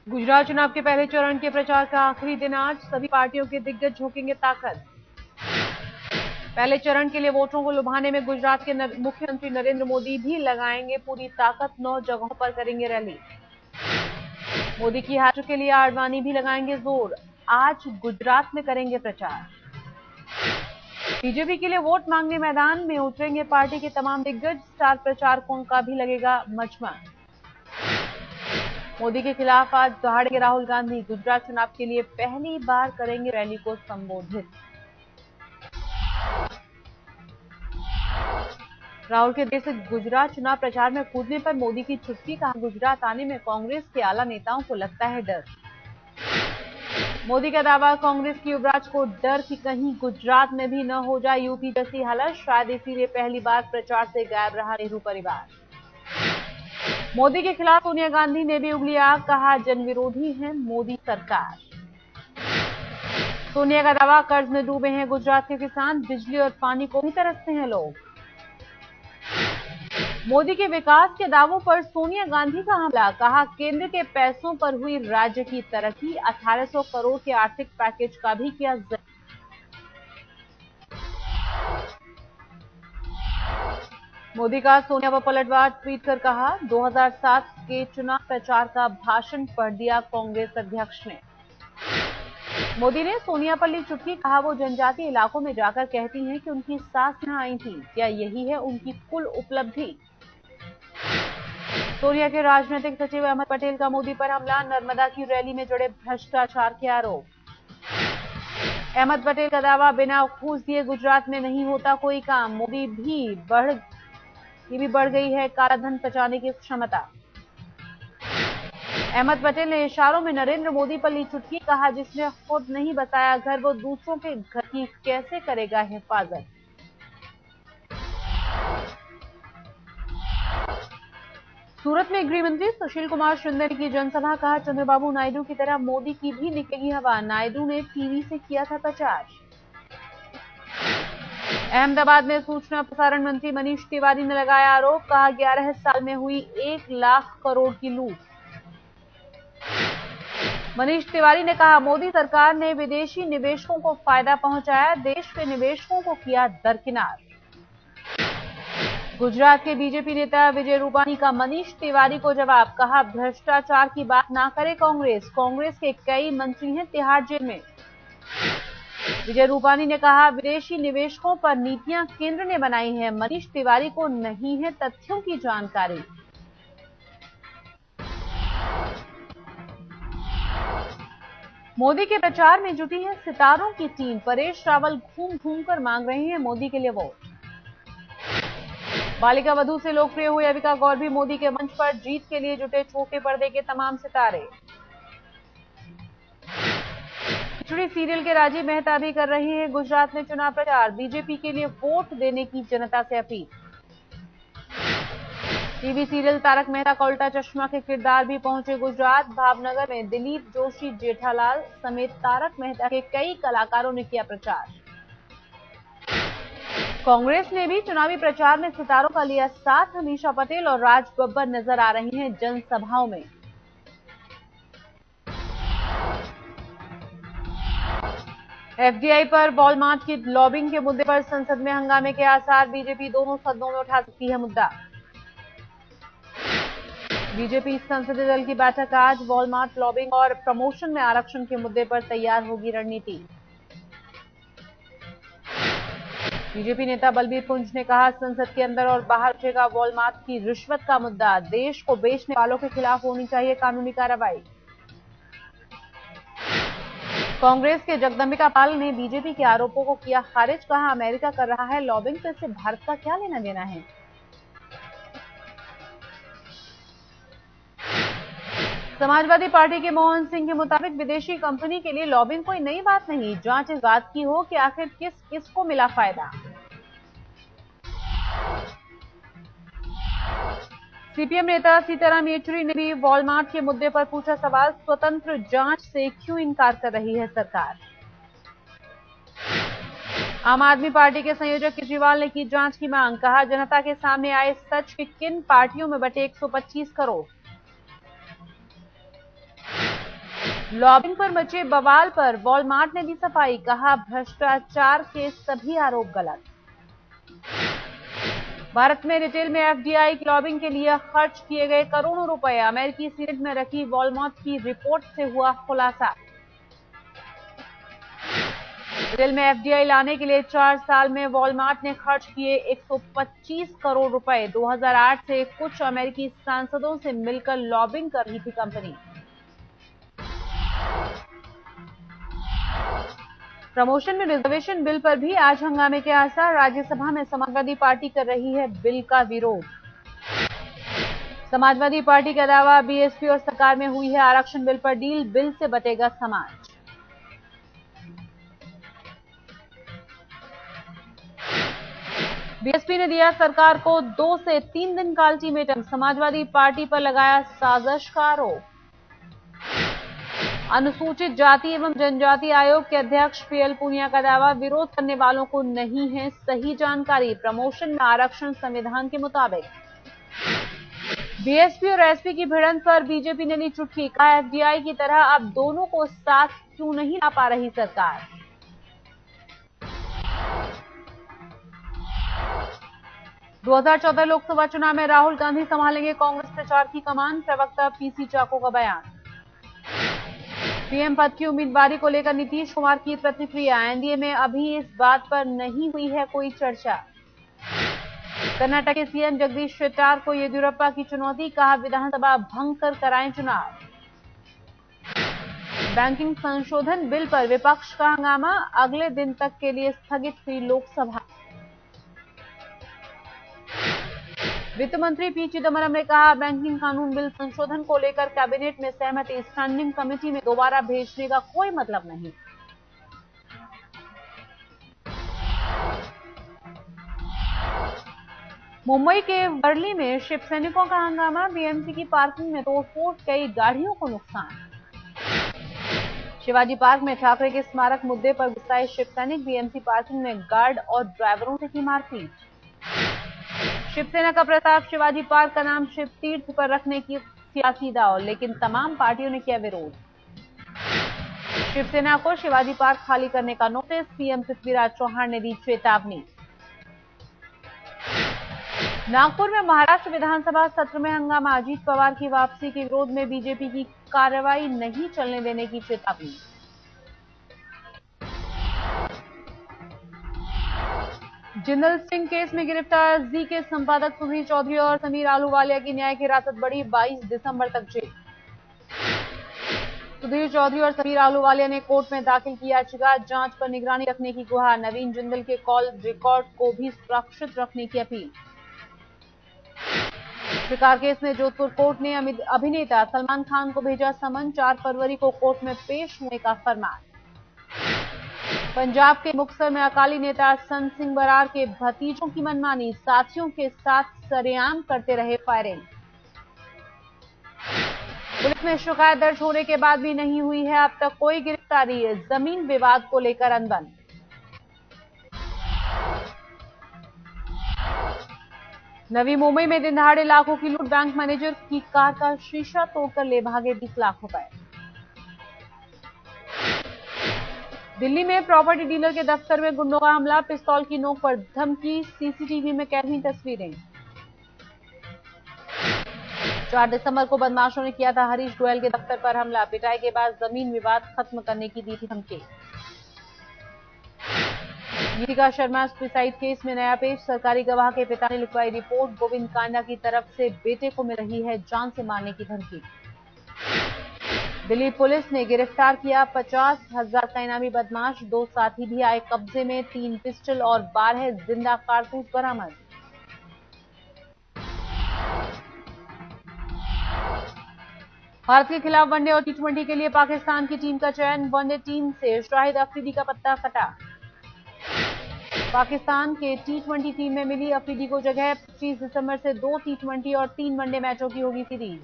गुजरात चुनाव के पहले चरण के प्रचार का आखिरी दिन आज, सभी पार्टियों के दिग्गज झोंकेंगे ताकत। पहले चरण के लिए वोटरों को लुभाने में गुजरात के मुख्यमंत्री नरेंद्र मोदी भी लगाएंगे पूरी ताकत, 9 जगहों पर करेंगे रैली। मोदी की हार के लिए आडवाणी भी लगाएंगे जोर, आज गुजरात में करेंगे प्रचार। बीजेपी के लिए वोट मांगने मैदान में उतरेंगे पार्टी के तमाम दिग्गज, स्टार प्रचारकों का भी लगेगा मजमा। मोदी के खिलाफ आज दहाड़ेंगे राहुल गांधी, गुजरात चुनाव के लिए पहली बार करेंगे रैली को संबोधित। राहुल के देश से गुजरात चुनाव प्रचार में कूदने पर मोदी की चुटकी, कहा गुजरात आने में कांग्रेस के आला नेताओं को लगता है डर। मोदी का दावा, कांग्रेस की युवराज को डर कि कहीं गुजरात में भी न हो जाए यूपी जैसी हालत, शायद इसीलिए पहली बार प्रचार से गायब रहा नेहरू परिवार। मोदी के खिलाफ सोनिया गांधी ने भी उगली आग, कहा जनविरोधी है मोदी सरकार। सोनिया का दावा, कर्ज में डूबे हैं गुजरात के किसान, बिजली और पानी को भी तरसते हैं लोग। मोदी के विकास के दावों पर सोनिया गांधी का हमला, कहा केंद्र के पैसों पर हुई राज्य की तरक्की, 1800 करोड़ के आर्थिक पैकेज का भी किया जिक्र। मोदी का सोनिया पर पलटवार, ट्वीट कर कहा 2007 के चुनाव प्रचार का भाषण पढ़ दिया कांग्रेस अध्यक्ष ने। मोदी ने सोनिया पर ली चुटकी, कहा वो जनजातीय इलाकों में जाकर कहती हैं कि उनकी सास यहां आई थी, क्या यही है उनकी कुल उपलब्धि। सोनिया के राजनीतिक सचिव अहमद पटेल का मोदी पर हमला, नर्मदा की रैली में जुड़े भ्रष्टाचार के आरोप। अहमद पटेल का दावा, बिना घूस दिए गुजरात में नहीं होता कोई काम, मोदी भी बढ़ गई है कालाधन पचाने की क्षमता। अहमद पटेल ने इशारों में नरेंद्र मोदी पर ली चुटकी, कहा जिसने खुद नहीं बसाया घर वो दूसरों के घर की कैसे करेगा हिफाजत। सूरत में गृह मंत्री सुशील कुमार शिंदे की जनसभा, कहा चंद्रबाबू नायडू की तरह मोदी की भी निकलेगी हवा, नायडू ने टीवी से किया था प्रचार। अहमदाबाद में सूचना प्रसारण मंत्री मनीष तिवारी ने लगाया आरोप, कहा 11 साल में हुई 1 लाख करोड़ की लूट। मनीष तिवारी ने कहा मोदी सरकार ने विदेशी निवेशकों को फायदा पहुंचाया, देश के निवेशकों को किया दरकिनार। गुजरात के बीजेपी नेता विजय रूपानी का मनीष तिवारी को जवाब, कहा भ्रष्टाचार की बात ना करे कांग्रेस के कई मंत्री हैं तिहाड़ जेल में। विजय रूपानी ने कहा विदेशी निवेशकों पर नीतियां केंद्र ने बनाई हैं, मनीष तिवारी को नहीं है तथ्यों की जानकारी। मोदी के प्रचार में जुटी है सितारों की टीम, परेश रावल घूम घूम कर मांग रहे हैं मोदी के लिए वोट। बालिका वधू से लोकप्रिय हुई अविका गौर भी मोदी के मंच पर, जीत के लिए जुटे छोटे पर्दे के तमाम सितारे। खिचड़ी सीरियल के राजीव मेहता भी कर रही हैं गुजरात में चुनाव प्रचार, बीजेपी के लिए वोट देने की जनता से अपील। टीवी सीरियल तारक मेहता का उल्टा चश्मा के किरदार भी पहुंचे गुजरात, भावनगर में दिलीप जोशी जेठालाल समेत तारक मेहता के कई कलाकारों ने किया प्रचार। कांग्रेस ने भी चुनावी प्रचार में सितारों का लिया साथ, अमीषा पटेल और राज बब्बर नजर आ रही हैं जनसभाओं में। एफडीआई पर वॉलमार्ट की लॉबिंग के मुद्दे पर संसद में हंगामे के आसार, बीजेपी दोनों सदनों में उठा सकती है मुद्दा। बीजेपी संसदीय दल की बैठक आज, वॉलमार्ट लॉबिंग और प्रमोशन में आरक्षण के मुद्दे पर तैयार होगी रणनीति। बीजेपी नेता बलबीर पुंज ने कहा संसद के अंदर और बाहर उठेगा वॉलमार्ट की रिश्वत का मुद्दा, देश को बेचने वालों के खिलाफ होनी चाहिए कानूनी कार्रवाई। कांग्रेस के जगदंबिका पाल ने बीजेपी के आरोपों को किया खारिज, कहा अमेरिका कर रहा है लॉबिंग तो इससे भारत का क्या लेना देना है। समाजवादी पार्टी के मोहन सिंह के मुताबिक विदेशी कंपनी के लिए लॉबिंग कोई नई बात नहीं, जांच इस बात की हो कि आखिर किसको मिला फायदा। सीपीएम नेता सीताराम येचुरी ने भी वॉलमार्ट के मुद्दे पर पूछा सवाल, स्वतंत्र जांच से क्यों इनकार कर रही है सरकार। आम आदमी पार्टी के संयोजक केजरीवाल ने की जांच की मांग, कहा जनता के सामने आए सच कि किन पार्टियों में बटे 125 करोड़। लॉबिंग पर मचे बवाल पर वॉलमार्ट ने दी सफाई, कहा भ्रष्टाचार के सभी आरोप गलत। भारत में रिटेल में एफडीआई की लॉबिंग के लिए खर्च किए गए करोड़ों रुपए, अमेरिकी सीनेट में रखी वॉलमार्ट की रिपोर्ट से हुआ खुलासा। रिटेल में एफडीआई लाने के लिए 4 साल में वॉलमार्ट ने खर्च किए 125 करोड़ रुपए। 2008 से कुछ अमेरिकी सांसदों से मिलकर लॉबिंग कर रही थी कंपनी। प्रमोशन में रिजर्वेशन बिल पर भी आज हंगामे के आसार, राज्यसभा में समाजवादी पार्टी कर रही है बिल का विरोध। समाजवादी पार्टी का दावा, बीएसपी और सरकार में हुई है आरक्षण बिल पर डील, बिल से बटेगा समाज। बीएसपी ने दिया सरकार को 2 से 3 दिन का अल्टीमेटम, समाजवादी पार्टी पर लगाया साजिश का आरोप। अनुसूचित जाति एवं जनजाति आयोग के अध्यक्ष पीएल पूनिया का दावा, विरोध करने वालों को नहीं है सही जानकारी, प्रमोशन में आरक्षण संविधान के मुताबिक। बीएसपी और एसपी की भिड़ंत पर बीजेपी ने ली चुटकी, कहा एफडीआई की तरह अब दोनों को साथ क्यों नहीं ला पा रही सरकार। – 2014 लोकसभा चुनाव में राहुल गांधी संभालेंगे कांग्रेस प्रचार की कमान, प्रवक्ता पीसी चाको का बयान। पीएम पद की उम्मीदवारी को लेकर नीतीश कुमार की प्रतिक्रिया, एनडीए में अभी इस बात पर नहीं हुई है कोई चर्चा। कर्नाटक के सीएम जगदीश शेट्टार को येदियुरप्पा की चुनौती, कहा विधानसभा भंग कर कराएं चुनाव। बैंकिंग संशोधन बिल पर विपक्ष का हंगामा, अगले दिन तक के लिए स्थगित हुई लोकसभा। वित्त मंत्री पी चिदम्बरम ने कहा बैंकिंग कानून बिल संशोधन को लेकर कैबिनेट में सहमति, स्टैंडिंग कमेटी में दोबारा भेजने का कोई मतलब नहीं। मुंबई के वर्ली में शिव सैनिकों का हंगामा, बीएमसी की पार्किंग में तोड़फोड़, कई गाड़ियों को नुकसान। शिवाजी पार्क में ठाकरे के स्मारक मुद्दे पर गुस्साए शिव सैनिक, बीएमसी पार्किंग में गार्ड और ड्राइवरों से की मारपीट। शिवसेना का प्रस्ताव, शिवाजी पार्क का नाम शिव तीर्थ पर रखने की सियासी दाव, लेकिन तमाम पार्टियों ने किया विरोध। शिवसेना को शिवाजी पार्क खाली करने का नोटिस, सीएम पृथ्वीराज चौहान ने दी चेतावनी। नागपुर में महाराष्ट्र विधानसभा सत्र में हंगामा, अजीत पवार की वापसी के विरोध में बीजेपी की कार्रवाई नहीं चलने देने की चेतावनी। जिंदल स्टिंग केस में गिरफ्तार जी के संपादक सुधीर चौधरी और समीर आहलूवालिया की न्यायिक हिरासत बढ़ी, 22 दिसंबर तक जेल। सुधीर चौधरी और समीर आहलूवालिया ने कोर्ट में दाखिल किया याचिका, जांच पर निगरानी रखने की गुहार, नवीन जिंदल के कॉल रिकॉर्ड को भी सुरक्षित रखने की अपील। शिकार केस में जोधपुर कोर्ट ने अभिनेता सलमान खान को भेजा समन, 4 फरवरी को कोर्ट में पेश होने का फरमान। पंजाब के मुक्तसर में अकाली नेता संत सिंह बरार के भतीजों की मनमानी, साथियों के साथ सरेआम करते रहे फायरिंग। पुलिस में शिकायत दर्ज होने के बाद भी नहीं हुई है अब तक कोई गिरफ्तारी, जमीन विवाद को लेकर अनबन। नवी मुंबई में दिन दहाड़े लाखों की लूट, बैंक मैनेजर की कार का शीशा तोड़कर ले भागे 20 लाख रुपए। दिल्ली में प्रॉपर्टी डीलर के दफ्तर में गुंडों का हमला, पिस्तौल की नोक पर धमकी, सीसीटीवी में कैद हुई तस्वीरें। 4 दिसंबर को बदमाशों ने किया था हरीश गोयल के दफ्तर पर हमला, पिटाई के बाद जमीन विवाद खत्म करने की दी थी धमकी। गीतिका शर्मा सुसाइड केस में नया पेश, सरकारी गवाह के पिता ने लिखवाई रिपोर्ट, गोविंद कांडा की तरफ से बेटे को मिल रही है जान से मारने की धमकी। दिल्ली पुलिस ने गिरफ्तार किया 50,000 का इनामी बदमाश, 2 साथी भी आए कब्जे में, 3 पिस्टल और 12 जिंदा कारतूस बरामद। भारत के खिलाफ वनडे और टी20 के लिए पाकिस्तान की टीम का चयन, वनडे टीम से शाहिद अफरीदी का पत्ता कटा। पाकिस्तान के टी20 टीम में मिली अफरीदी को जगह, 25 दिसंबर से 2 टी20 और 3 वनडे मैचों की होगी सीरीज।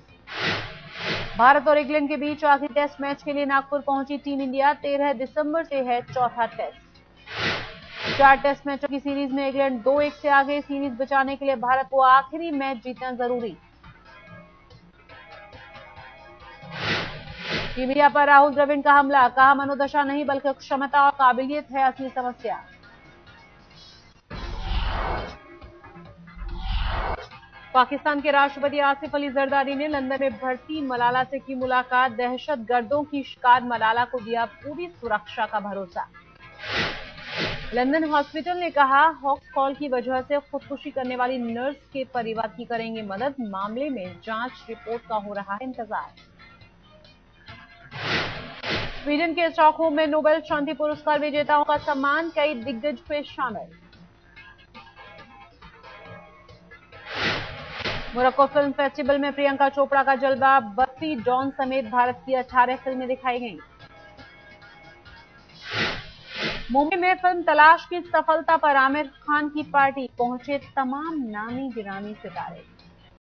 भारत और इंग्लैंड के बीच आखिरी टेस्ट मैच के लिए नागपुर पहुंची टीम इंडिया, 13 दिसंबर से है चौथा टेस्ट। 4 टेस्ट मैचों की सीरीज में इंग्लैंड 2-1 से आगे, सीरीज बचाने के लिए भारत को आखिरी मैच जीतना जरूरी। मीडिया पर राहुल द्रविड़ का हमला, कहा मनोदशा नहीं बल्कि क्षमता और काबिलियत है असली समस्या। पाकिस्तान के राष्ट्रपति आसिफ अली जरदारी ने लंदन में भर्ती मलाला से की मुलाकात, दहशतगर्दों की शिकार मलाला को दिया पूरी सुरक्षा का भरोसा। लंदन हॉस्पिटल ने कहा हॉक्स कॉल की वजह से खुदकुशी करने वाली नर्स के परिवार की करेंगे मदद, मामले में जांच रिपोर्ट का हो रहा है इंतजार। स्वीडन के स्टॉकहोम में नोबेल शांति पुरस्कार विजेताओं का सम्मान, कई दिग्गज हुए शामिल। मोरक्को फिल्म फेस्टिवल में प्रियंका चोपड़ा का जलवा, बर्फी डॉन समेत भारत की 18 फिल्में दिखाई गईं। मुंबई में फिल्म तलाश की सफलता पर आमिर खान की पार्टी, पहुंचे तमाम नामी गिरामी सितारे।